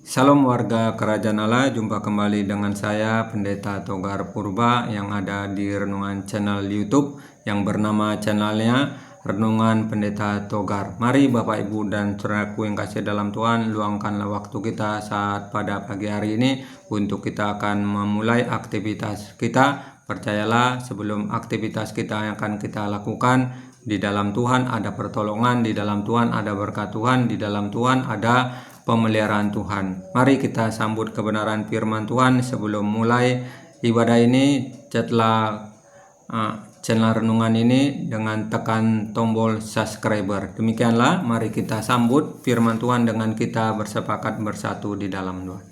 Salam warga Kerajaan Allah, jumpa kembali dengan saya Pendeta Togar Purba yang ada di Renungan channel YouTube yang bernama channelnya Renungan Pendeta Togar. Mari Bapak Ibu dan saudaraku yang kasih dalam Tuhan, luangkanlah waktu kita saat pada pagi hari ini untuk kita akan memulai aktivitas kita. Percayalah, sebelum aktivitas kita yang akan kita lakukan, di dalam Tuhan ada pertolongan, di dalam Tuhan ada berkat Tuhan, di dalam Tuhan ada pemeliharaan Tuhan. Mari kita sambut kebenaran firman Tuhan sebelum mulai ibadah ini. Setelah channel renungan ini dengan tekan tombol subscriber. Demikianlah, mari kita sambut firman Tuhan dengan kita bersepakat bersatu di dalam Tuhan.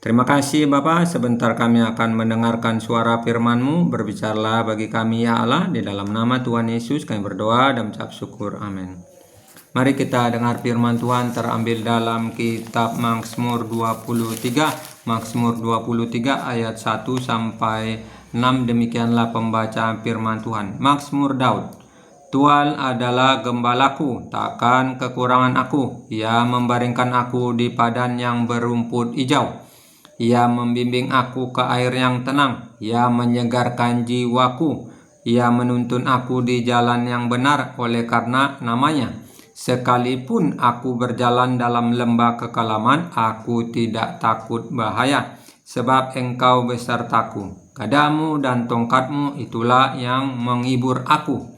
Terima kasih Bapa, sebentar kami akan mendengarkan suara firman-Mu. Berbicaralah bagi kami ya Allah, di dalam nama Tuhan Yesus kami berdoa dan mengucap syukur. Amin. Mari kita dengar firman Tuhan terambil dalam kitab Mazmur 23. Mazmur 23 ayat 1 sampai 6. Demikianlah pembacaan firman Tuhan. Mazmur Daud. Tuhan adalah gembalaku, takkan kekurangan aku. Ia membaringkan aku di padang yang berumput hijau. Ia membimbing aku ke air yang tenang. Ia menyegarkan jiwaku. Ia menuntun aku di jalan yang benar oleh karena namanya. Sekalipun aku berjalan dalam lembah kekelaman, aku tidak takut bahaya, sebab Engkau besertaku. Gadamu dan tongkatmu itulah yang menghibur aku.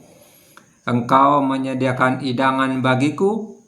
Engkau menyediakan hidangan bagiku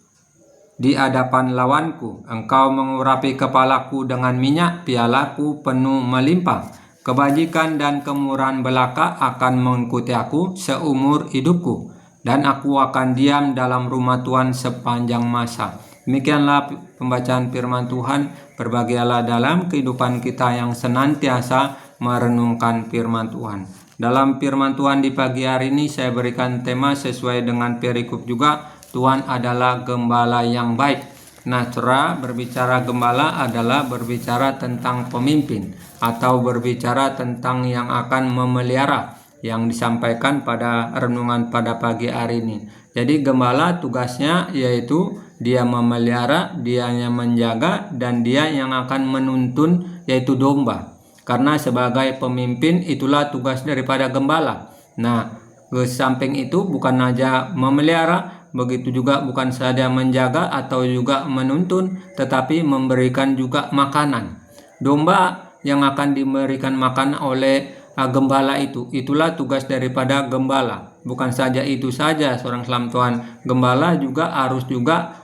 di hadapan lawanku. Engkau mengurapi kepalaku dengan minyak, pialaku penuh melimpah. Kebajikan dan kemurahan belaka akan mengikuti aku seumur hidupku, dan aku akan diam dalam rumah Tuhan sepanjang masa. Demikianlah pembacaan firman Tuhan. Berbahagialah dalam kehidupan kita yang senantiasa merenungkan firman Tuhan. Dalam firman Tuhan di pagi hari ini saya berikan tema sesuai dengan perikop juga. Tuhan adalah gembala yang baik. Nah, cara berbicara gembala adalah berbicara tentang pemimpin atau berbicara tentang yang akan memelihara, yang disampaikan pada renungan pada pagi hari ini. Jadi gembala tugasnya yaitu dia memelihara, dia yang menjaga, dan dia yang akan menuntun yaitu domba. Karena sebagai pemimpin itulah tugas daripada gembala. Nah, ke samping itu bukan saja memelihara, begitu juga bukan saja menjaga atau juga menuntun, tetapi memberikan juga makanan. Domba yang akan diberikan makan oleh gembala itulah tugas daripada gembala. Bukan saja itu saja seorang selam Tuhan, gembala juga harus juga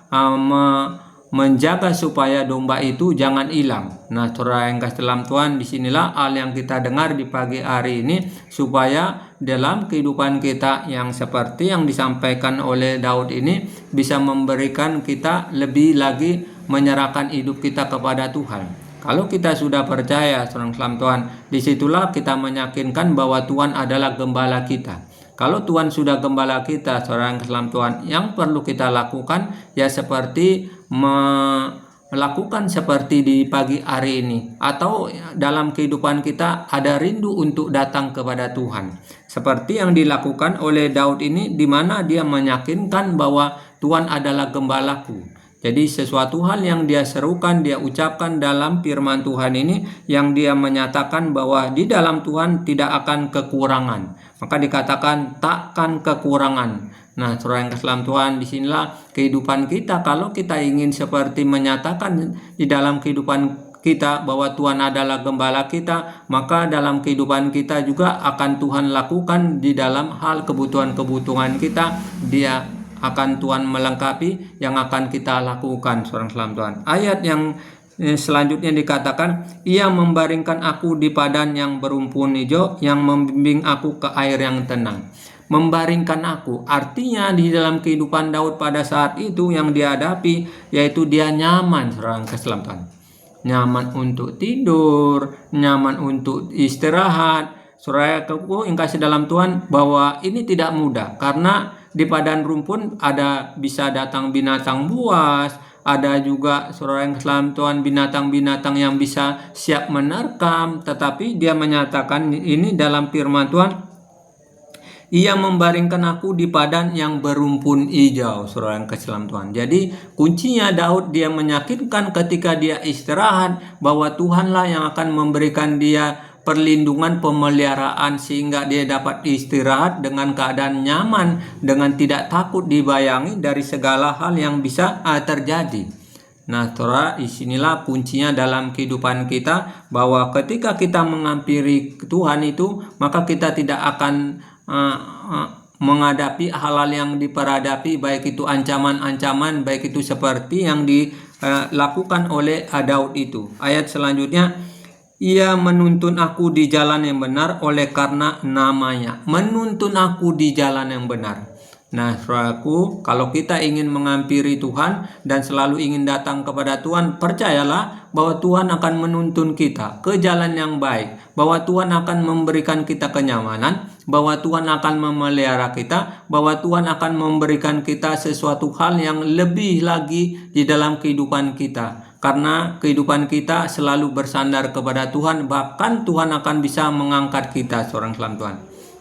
menjaga supaya domba itu jangan hilang. Nah, saudara yang kasih dalam Tuhan, disinilah hal yang kita dengar di pagi hari ini, supaya dalam kehidupan kita yang seperti yang disampaikan oleh Daud ini bisa memberikan kita lebih lagi menyerahkan hidup kita kepada Tuhan. Kalau kita sudah percaya seorang selam Tuhan, disitulah kita meyakinkan bahwa Tuhan adalah gembala kita. Kalau Tuhan sudah gembala kita, seorang selam Tuhan, yang perlu kita lakukan ya seperti melakukan seperti di pagi hari ini, atau dalam kehidupan kita ada rindu untuk datang kepada Tuhan. Seperti yang dilakukan oleh Daud ini, di mana dia meyakinkan bahwa Tuhan adalah gembalaku. Jadi sesuatu hal yang dia serukan, dia ucapkan dalam firman Tuhan ini, yang dia menyatakan bahwa di dalam Tuhan tidak akan kekurangan. Maka dikatakan takkan kekurangan. Nah, saudara yang kasih Tuhan, disinilah kehidupan kita. Kalau kita ingin seperti menyatakan di dalam kehidupan kita bahwa Tuhan adalah gembala kita, maka dalam kehidupan kita juga akan Tuhan lakukan di dalam hal kebutuhan-kebutuhan kita. Dia akan Tuhan melengkapi yang akan kita lakukan, seorang selam Tuhan. Ayat yang selanjutnya dikatakan, ia membaringkan aku di padang yang berumput hijau, yang membimbing aku ke air yang tenang. Membaringkan aku artinya di dalam kehidupan Daud pada saat itu yang dihadapi yaitu dia nyaman, seorang keselamatan. Nyaman untuk tidur, nyaman untuk istirahat. Saudaraku yang kasih dalam Tuhan, bahwa ini tidak mudah, karena di padang rumput ada bisa datang binatang buas, ada juga saudara yang dalam Tuhan binatang-binatang yang bisa siap menerkam. Tetapi dia menyatakan ini dalam firman Tuhan, Ia membaringkan aku di padang yang berumpun hijau. Saudara yang kasih dalam Tuhan. Jadi kuncinya Daud dia meyakinkan ketika dia istirahat bahwa Tuhanlah yang akan memberikan dia perlindungan, pemeliharaan, sehingga dia dapat istirahat dengan keadaan nyaman, dengan tidak takut dibayangi dari segala hal yang bisa terjadi. Nah, saudara, disinilah kuncinya dalam kehidupan kita, bahwa ketika kita menghampiri Tuhan itu, maka kita tidak akan menghadapi hal-hal yang diperhadapi, baik itu ancaman-ancaman, baik itu seperti yang dilakukan oleh Daud itu. Ayat selanjutnya, ia menuntun aku di jalan yang benar oleh karena namanya. Menuntun aku di jalan yang benar. Nah, saudaraku, kalau kita ingin menghampiri Tuhan dan selalu ingin datang kepada Tuhan, percayalah bahwa Tuhan akan menuntun kita ke jalan yang baik, bahwa Tuhan akan memberikan kita kenyamanan, bahwa Tuhan akan memelihara kita, bahwa Tuhan akan memberikan kita sesuatu hal yang lebih lagi di dalam kehidupan kita. Karena kehidupan kita selalu bersandar kepada Tuhan, bahkan Tuhan akan bisa mengangkat kita, seorang salam Tuhan.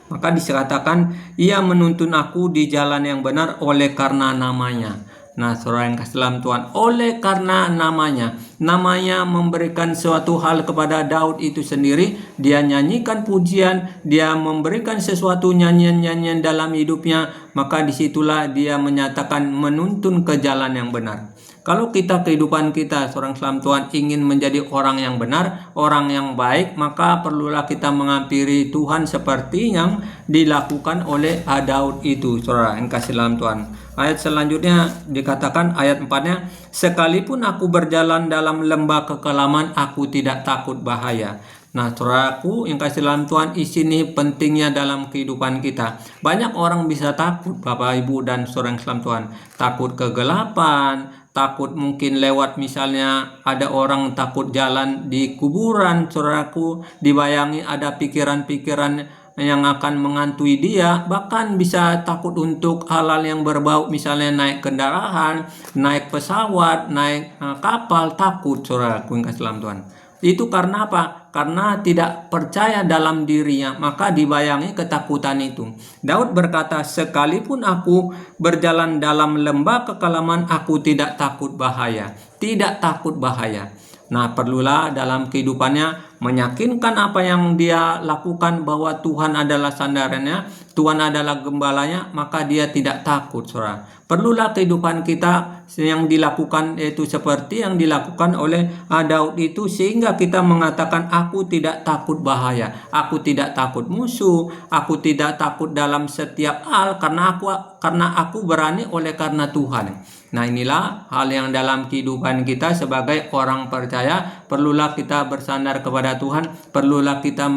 Maka dikatakan, ia menuntun aku di jalan yang benar oleh karena namanya. Nah, saudara yang kasih dalam Tuhan, oleh karena namanya. Namanya memberikan suatu hal kepada Daud itu sendiri. Dia nyanyikan pujian, dia memberikan sesuatu nyanyian-nyanyian dalam hidupnya. Maka disitulah dia menyatakan menuntun ke jalan yang benar. Kalau kita kehidupan kita, seorang salam Tuhan, ingin menjadi orang yang benar, orang yang baik, maka perlulah kita menghampiri Tuhan seperti yang dilakukan oleh Daud itu, saudara yang kasih dalam Tuhan. Ayat selanjutnya dikatakan, ayat 4-nya, sekalipun aku berjalan dalam lembah kekelaman, aku tidak takut bahaya. Nah, saudaraku yang kasih dalam Tuhan, di sini pentingnya dalam kehidupan kita. Banyak orang bisa takut, Bapak, Ibu, dan saudara yang dalam Tuhan. Takut kegelapan, takut mungkin lewat, misalnya ada orang takut jalan di kuburan, saudaraku, dibayangi ada pikiran-pikiran yang akan menghantui dia, bahkan bisa takut untuk hal-hal yang berbau, misalnya naik kendaraan, naik pesawat, naik kapal, takut, saudaraku yang kasih dalam Tuhan. Itu karena apa? Karena tidak percaya dalam dirinya, maka dibayangi ketakutan itu. Daud berkata, sekalipun aku berjalan dalam lembah kekelaman, aku tidak takut bahaya. Tidak takut bahaya. Nah, perlulah dalam kehidupannya meyakinkan apa yang dia lakukan, bahwa Tuhan adalah sandarannya, Tuhan adalah gembalanya, maka dia tidak takut, saudara. Perlulah kehidupan kita yang dilakukan, yaitu seperti yang dilakukan oleh Daud itu, sehingga kita mengatakan, aku tidak takut bahaya, aku tidak takut musuh, aku tidak takut dalam setiap hal, karena aku berani oleh karena Tuhan. Nah, inilah hal yang dalam kehidupan kita sebagai orang percaya, perlulah kita bersandar kepada Tuhan, perlulah kita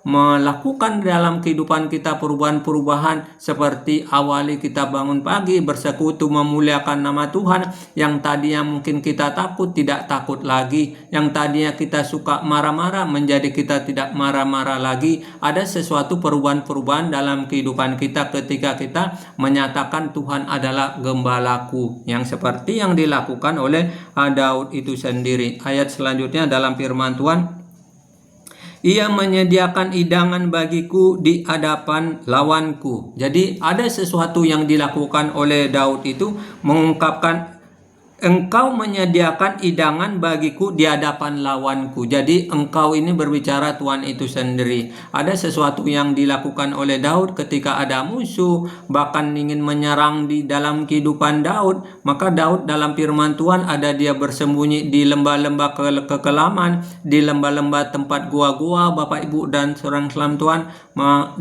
melakukan dalam kehidupan kita perubahan-perubahan, seperti awali kita bangun pagi bersekutu memuliakan nama Tuhan. Yang tadinya mungkin kita takut, tidak takut lagi. Yang tadinya kita suka marah-marah, menjadi kita tidak marah-marah lagi. Ada sesuatu perubahan-perubahan dalam kehidupan kita ketika kita menyatakan Tuhan adalah gembalaku, yang seperti yang dilakukan oleh Daud itu sendiri. Ayat selanjutnya dalam firman Tuhan, ia menyediakan hidangan bagiku di hadapan lawanku. Jadi ada sesuatu yang dilakukan oleh Daud itu, mengungkapkan, engkau menyediakan hidangan bagiku di hadapan lawanku. Jadi engkau ini berbicara Tuhan itu sendiri. Ada sesuatu yang dilakukan oleh Daud ketika ada musuh, bahkan ingin menyerang di dalam kehidupan Daud. Maka Daud dalam firman Tuhan, ada dia bersembunyi di lembah-lembah kekelaman, di lembah-lembah tempat gua-gua, Bapak, Ibu, dan seorang salam Tuhan.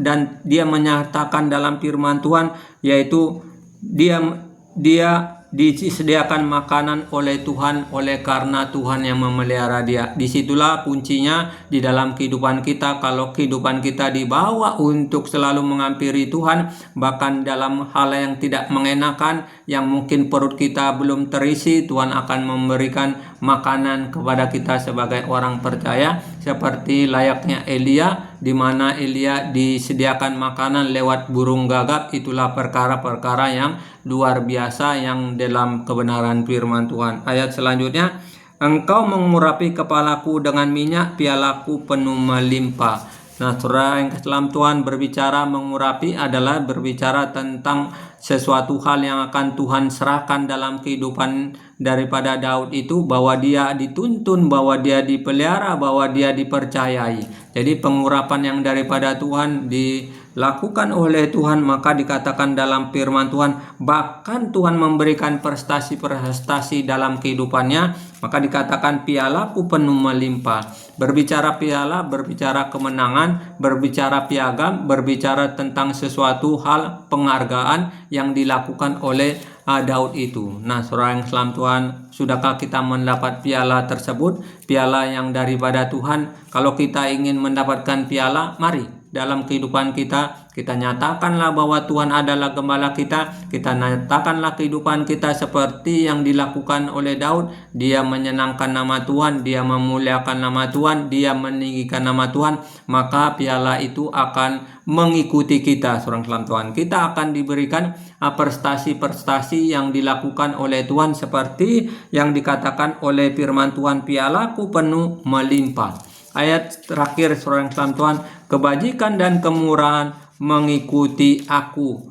Dan dia menyatakan dalam firman Tuhan, yaitu dia disediakan makanan oleh Tuhan, oleh karena Tuhan yang memelihara dia. Disitulah kuncinya di dalam kehidupan kita. Kalau kehidupan kita dibawa untuk selalu menghampiri Tuhan, bahkan dalam hal yang tidak mengenakan, yang mungkin perut kita belum terisi, Tuhan akan memberikan makanan kepada kita sebagai orang percaya, seperti layaknya Elia, di mana Elia disediakan makanan lewat burung gagak. Itulah perkara-perkara yang luar biasa yang dalam kebenaran firman Tuhan. Ayat selanjutnya, engkau mengurapi kepalaku dengan minyak, pialaku penuh melimpah. Nah, saudara yang dalam Tuhan, berbicara mengurapi adalah berbicara tentang sesuatu hal yang akan Tuhan serahkan dalam kehidupan daripada Daud itu, bahwa dia dituntun, bahwa dia dipelihara, bahwa dia dipercayai. Jadi pengurapan yang daripada Tuhan dilakukan oleh Tuhan, maka dikatakan dalam firman Tuhan, bahkan Tuhan memberikan prestasi-prestasi dalam kehidupannya, maka dikatakan pialaku penuh melimpah. Berbicara piala, berbicara kemenangan, berbicara piagam, berbicara tentang sesuatu hal penghargaan yang dilakukan oleh Daud itu. Nah, saudara yang salam Tuhan, sudahkah kita mendapat piala tersebut? Piala yang daripada Tuhan. Kalau kita ingin mendapatkan piala, mari dalam kehidupan kita nyatakanlah bahwa Tuhan adalah gembala kita nyatakanlah kehidupan kita seperti yang dilakukan oleh Daud. Dia menyenangkan nama Tuhan, dia memuliakan nama Tuhan, dia meninggikan nama Tuhan, maka piala itu akan mengikuti kita, seorang salam Tuhan. Kita akan diberikan prestasi-prestasi yang dilakukan oleh Tuhan, seperti yang dikatakan oleh firman Tuhan, pialaku penuh melimpah. Ayat terakhir, saudara yang salam Tuhan, kebajikan dan kemurahan mengikuti aku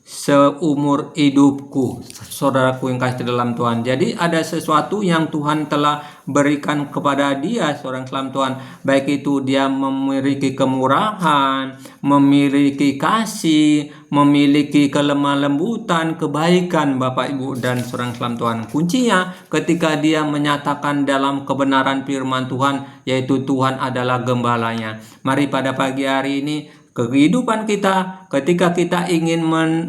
seumur hidupku. Saudaraku yang kasih dalam Tuhan, jadi ada sesuatu yang Tuhan telah berikan kepada dia, seorang salam Tuhan, baik itu dia memiliki kemurahan, memiliki kasih, memiliki kelemah lembutan, kebaikan, Bapak Ibu dan seorang salam Tuhan. Kuncinya ketika dia menyatakan dalam kebenaran firman Tuhan, yaitu Tuhan adalah gembalanya. Mari pada pagi hari ini, kehidupan kita, ketika kita ingin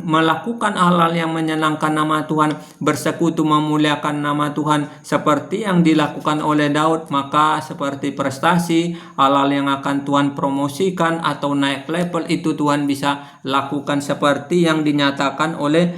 melakukan hal-hal yang menyenangkan nama Tuhan, bersekutu memuliakan nama Tuhan seperti yang dilakukan oleh Daud, maka seperti prestasi, hal-hal yang akan Tuhan promosikan atau naik level itu Tuhan bisa lakukan seperti yang dinyatakan oleh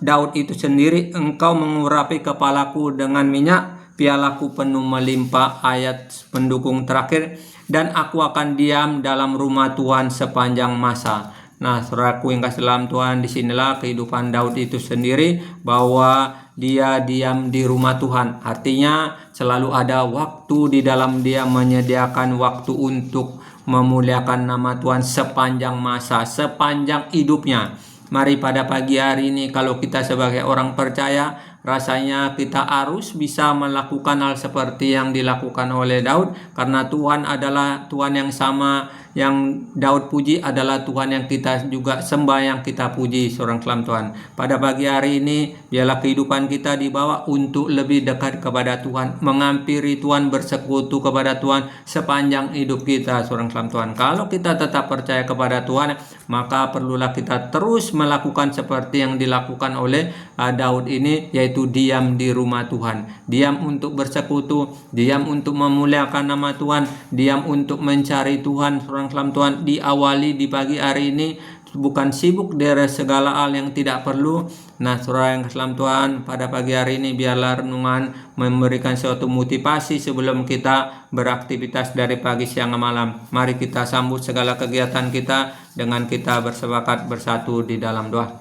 Daud itu sendiri. Engkau mengurapi kepalaku dengan minyak, pialaku penuh melimpah. Ayat pendukung terakhir, dan aku akan diam dalam rumah Tuhan sepanjang masa. Nah, saudaraku yang kasih dalam Tuhan, disinilah kehidupan Daud itu sendiri, bahwa dia diam di rumah Tuhan. Artinya selalu ada waktu di dalam dia menyediakan waktu untuk memuliakan nama Tuhan sepanjang masa, sepanjang hidupnya. Mari pada pagi hari ini, kalau kita sebagai orang percaya, rasanya kita harus bisa melakukan hal seperti yang dilakukan oleh Daud, karena Tuhan adalah Tuhan yang sama yang Daud puji, adalah Tuhan yang kita juga sembah, yang kita puji, seorang salam Tuhan. Pada pagi hari ini, biarlah kehidupan kita dibawa untuk lebih dekat kepada Tuhan, menghampiri Tuhan, bersekutu kepada Tuhan sepanjang hidup kita, seorang salam Tuhan. Kalau kita tetap percaya kepada Tuhan, maka perlulah kita terus melakukan seperti yang dilakukan oleh Daud ini, yaitu diam di rumah Tuhan, diam untuk bersekutu, diam untuk memuliakan nama Tuhan, diam untuk mencari Tuhan, seorang salam Tuhan. Diawali di pagi hari ini, bukan sibuk dari segala hal yang tidak perlu. Nah, saudara yang salam Tuhan, pada pagi hari ini biarlah renungan memberikan suatu motivasi sebelum kita beraktivitas dari pagi, siang, malam. Mari kita sambut segala kegiatan kita dengan kita bersepakat bersatu di dalam doa.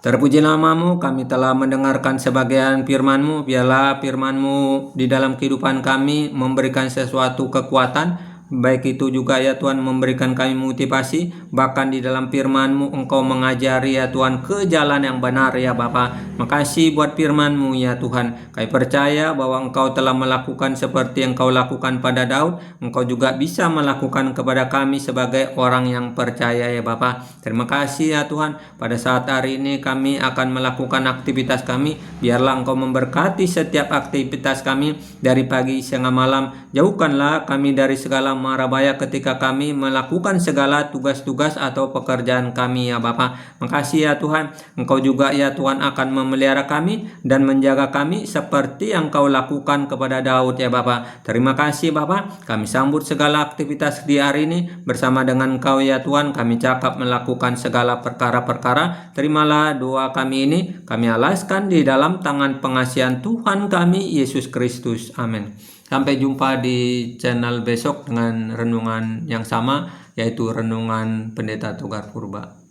Terpuji namamu, kami telah mendengarkan sebagian firman-Mu. Biarlah firman-Mu di dalam kehidupan kami memberikan sesuatu kekuatan, baik itu juga ya Tuhan memberikan kami motivasi, bahkan di dalam firman-Mu Engkau mengajari ya Tuhan ke jalan yang benar ya Bapa. Makasih buat firman-Mu ya Tuhan. Kami percaya bahwa Engkau telah melakukan seperti yang Engkau lakukan pada Daud, Engkau juga bisa melakukan kepada kami sebagai orang yang percaya ya Bapa. Terima kasih ya Tuhan. Pada saat hari ini kami akan melakukan aktivitas kami, biarlah Engkau memberkati setiap aktivitas kami dari pagi, siang, malam. Jauhkanlah kami dari segala mara bahaya ketika kami melakukan segala tugas-tugas atau pekerjaan kami ya Bapa. Makasih ya Tuhan, Engkau juga ya Tuhan akan memelihara kami dan menjaga kami seperti yang Kau lakukan kepada Daud ya Bapa. Terima kasih Bapa. Kami sambut segala aktivitas di hari ini bersama dengan Kau ya Tuhan. Kami cakap melakukan segala perkara-perkara. Terimalah doa kami ini, kami alaskan di dalam tangan pengasihan Tuhan kami Yesus Kristus. Amin. Sampai jumpa di channel besok dengan renungan yang sama, yaitu renungan Pendeta Togar Purba.